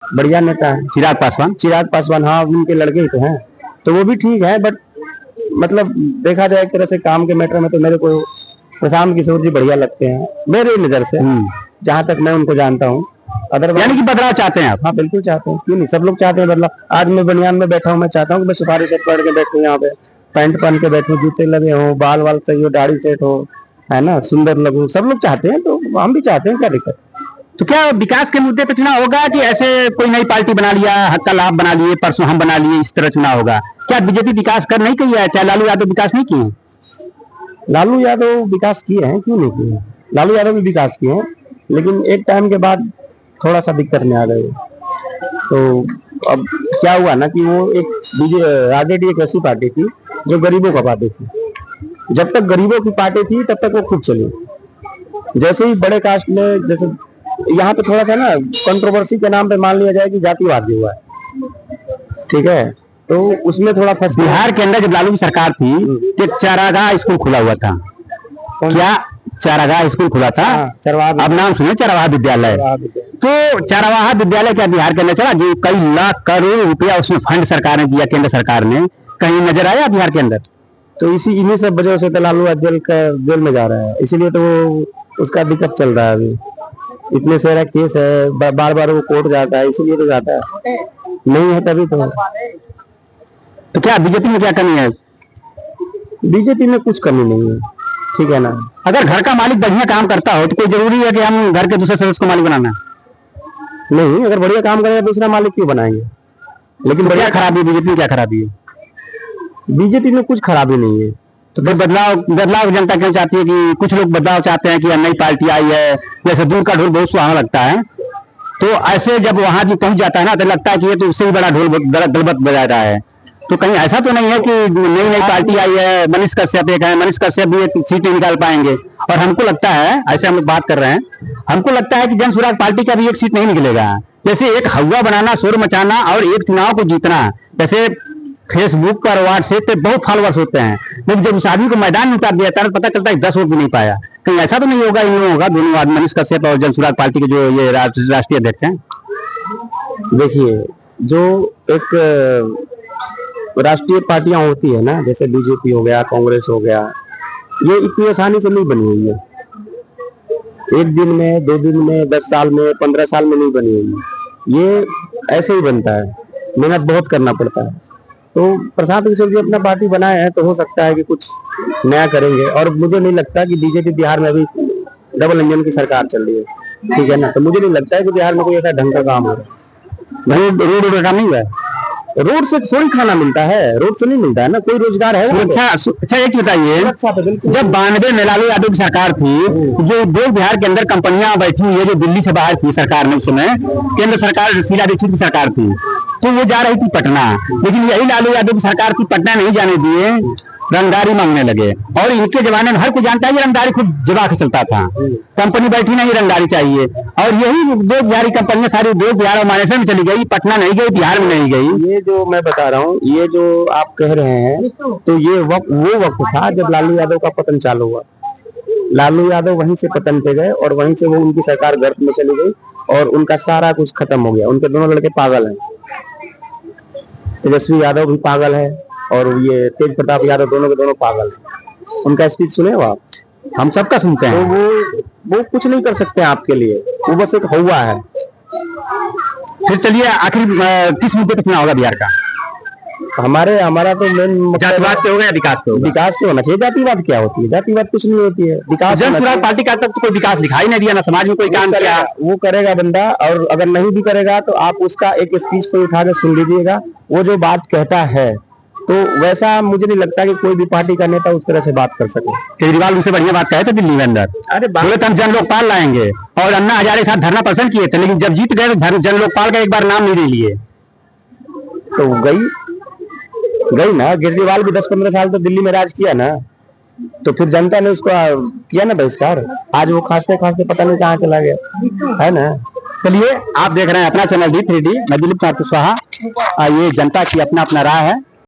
बढ़िया नेता है चिराग पासवान। हाँ, उनके लड़के ही तो हैं, तो वो भी ठीक है। बट मतलब देखा जाए एक तरह से काम के मैटर में तो मेरे को प्रशांत किशोर जी बढ़िया लगते हैं मेरे नजर से, जहां तक मैं उनको जानता हूँ। यानी कि बदलाव चाहते हैं आप? हाँ बिल्कुल चाहते हैं, क्यों नहीं, सब लोग चाहते हैं बदलाव। आज मैं बनियान में बैठा हूँ, मैं चाहता हूँ कि मैं सफारी सेट पहन के बैठूं, यहाँ पे पैंट पहन के बैठूं, जूते लगे हो, बाल वाल सही हो, दाढ़ी सेट हो, है ना, सुंदर लगूं। सब लोग चाहते हैं तो हम भी चाहते हैं, क्या दिक्कत। तो क्या विकास के मुद्दे पे चुनाव होगा कि ऐसे कोई नई पार्टी बना लिया, हक्का लाभ बना लिए, परसों हम बना लिए, इस तरह चुनाव होगा? क्या बीजेपी विकास कर नहीं किया है? चाहे लालू यादव विकास नहीं किए? लालू यादव विकास किए हैं, क्यों नहीं किए हैं, लालू यादव भी विकास किए हैं, लेकिन एक टाइम के बाद थोड़ा सा दिक्कत में आ गए। तो अब क्या हुआ ना कि वो एक आरजेडी एक ऐसी पार्टी थी जो गरीबों का पार्टी थी। जब तक गरीबों की पार्टी थी तब तक वो खूब चली। जैसे ही बड़े कास्ट में, जैसे यहाँ पे थोड़ा सा ना कंट्रोवर्सी के नाम पे मान लिया जाए कि जातिवाद भी हुआ है, ठीक है, तो उसमें थोड़ा फंस। बिहार के अंदर जब लालू की सरकार थी तो एक चारागाह स्कूल खुला हुआ था, क्या चारागाह स्कूल खुला था? अब नाम सुने, चारागाह विद्यालय। तो चारागाह विद्यालय क्या बिहार के अंदर चला? जो कई लाख करोड़ रुपया उसमें फंड सरकार ने दिया, केंद्र सरकार ने, कहीं नजर आया बिहार के अंदर? तो इन्हीं सब वजह से तो लालू आज जेल में जा रहा है, इसीलिए तो वो उसका दिक्कत चल रहा है अभी। इतने सारा केस है, बार बार वो कोर्ट जाता है, इसीलिए तो जाता है, नहीं है तभी तो क्या बीजेपी में क्या कमी है? बीजेपी में कुछ कमी नहीं है, ठीक है ना। अगर घर का मालिक बढ़िया काम करता हो तो कोई जरूरी है कि हम घर के दूसरे सदस्य को मालिक बनाना? नहीं, अगर बढ़िया काम करेगा दूसरा मालिक क्यों बनाएंगे। लेकिन तो क्या खराबी बीजेपी में, क्या खराबी है? बीजेपी में कुछ खराबी नहीं है। तो फिर बदलाव जनता क्यों चाहती है? कि कुछ लोग बदलाव चाहते हैं कि नई पार्टी आई है, जैसे दूर का ढोल बहुत सुहाना लगता है, तो ऐसे जब वहां जी पहुंच जाता है ना तो लगता है कि ये तो उससे ही बड़ा ढोल गलबत बजा रहा है। तो कहीं ऐसा तो नहीं है कि नई नई पार्टी आई है, मनीष कश्यप एक है, मनीष कश्यप भी एक सीट निकाल पाएंगे? और हमको लगता है, ऐसे हम लोग बात कर रहे हैं, हमको लगता है कि जन स्वराज पार्टी का भी एक सीट नहीं निकलेगा। जैसे एक हवा बनाना, शोर मचाना और एक चुनाव को जीतना, जैसे फेसबुक पर, व्हाट्सएप पे बहुत फॉलोअर्स होते हैं, लेकिन जब उस आदमी को मैदान में उतार दिया तो पता चलता है 10 वोट भी नहीं पाया। कहीं ऐसा तो नहीं होगा इन लोगों का, दोनों आदमी, मनीष कश्यप और जन स्वराज पार्टी के जो ये राष्ट्रीय अध्यक्ष हैं? देखिए, जो एक राष्ट्रीय पार्टियां होती है ना, जैसे बीजेपी हो गया, कांग्रेस हो गया, ये इतनी आसानी से नहीं बनी हुई है। एक दिन में, 2 दिन में, 10 साल में, 15 साल में नहीं बनी हुई है। ये ऐसे ही बनता है, मेहनत बहुत करना पड़ता है। तो प्रशांत किशोर जी अपना पार्टी बनाए हैं तो हो सकता है कि कुछ नया करेंगे। और मुझे नहीं लगता कि बीजेपी बिहार में अभी डबल इंजन की सरकार चल रही है, ठीक है ना, तो मुझे नहीं लगता है कि बिहार में कोई ऐसा ढंग का काम हो रहा है। रोड का काम नहीं हुआ है, रोड से थोड़ी खाना मिलता है, रोड से नहीं मिलता है ना, कोई रोजगार है। अच्छा एक बताइए, जब 92 में लालू यादव की सरकार थी, जो उद्योग बिहार के अंदर कंपनियां बैठी हुई है जो दिल्ली से बाहर थी सरकार ने, उस समय केंद्र सरकार शीला दीक्षित की सरकार थी, तो वो जा रही थी पटना, लेकिन यही लालू यादव की सरकार थी, पटना नहीं जाने दिए, रंगदारी मांगने लगे। और इनके जमाने में हर कोई जानता है कि रंगदारी खुद जमा के चलता था, कंपनी बैठी नहीं, रंगदारी चाहिए। और यही उद्योग बिहारी कंपनियां सारी उद्योग बिहार और मानेसर में चली गई, पटना नहीं गई, बिहार में नहीं गई। ये जो मैं बता रहा हूँ, ये जो आप कह रहे हैं, तो ये वो वक्त था जब लालू यादव का पतन चालू हुआ। लालू यादव वहीं से पतन पे गए और वहीं से वो उनकी सरकार गर्त में चली गई और उनका सारा कुछ खत्म हो गया। उनके दोनों लड़के पागल हैं, तेजस्वी यादव भी पागल है और ये तेज प्रताप यादव, दोनों के दोनों पागल हैं। उनका स्पीच सुने हो आप? हम सबका सुनते हैं। तो वो कुछ नहीं कर सकते आपके लिए, वो बस एक हवा है। फिर चलिए, आखिर किस मुद्दे पर चुनाव होगा बिहार का? हमारा तो मेन जातिवाद पे होगा या विकास पे होगा? विकास पे होना चाहिए। जातिवाद क्या होती है? जातिवाद कुछ नहीं होती है। विकास, जन स्वराज पार्टी का तब तो कोई विकास दिखाई नहीं दिया ना, समाज में कोई काम किया। वो करेगा बंदा, और अगर नहीं भी करेगा तो आप उसका एक स्पीच को उठा के सुन लीजिएगा। वो जो बात कहता है तो वैसा मुझे नहीं लगता कि कोई भी पार्टी का नेता उस तरह से बात कर सके। केजरीवाल उनसे बढ़िया बात कहे थे दिल्ली में अंदर, अरे बोले तो हम जन लोकपाल लाएंगे, और अन्ना हजारे के साथ धरना पसंद किए थे, लेकिन जब जीत गए तो जन लोकपाल का एक बार नाम नहीं लिए। तो गई ना, केजरीवाल भी 10-15 साल तो दिल्ली में राज किया ना, तो फिर जनता ने उसको किया ना बहिष्कार। आज वो खांसते खांसते पता नहीं कहाँ चला गया, है ना। चलिए, आप देख रहे हैं अपना चैनल D3D, मैं दिलीप कुमार कुशवाहा। ये जनता की अपना अपना राय है।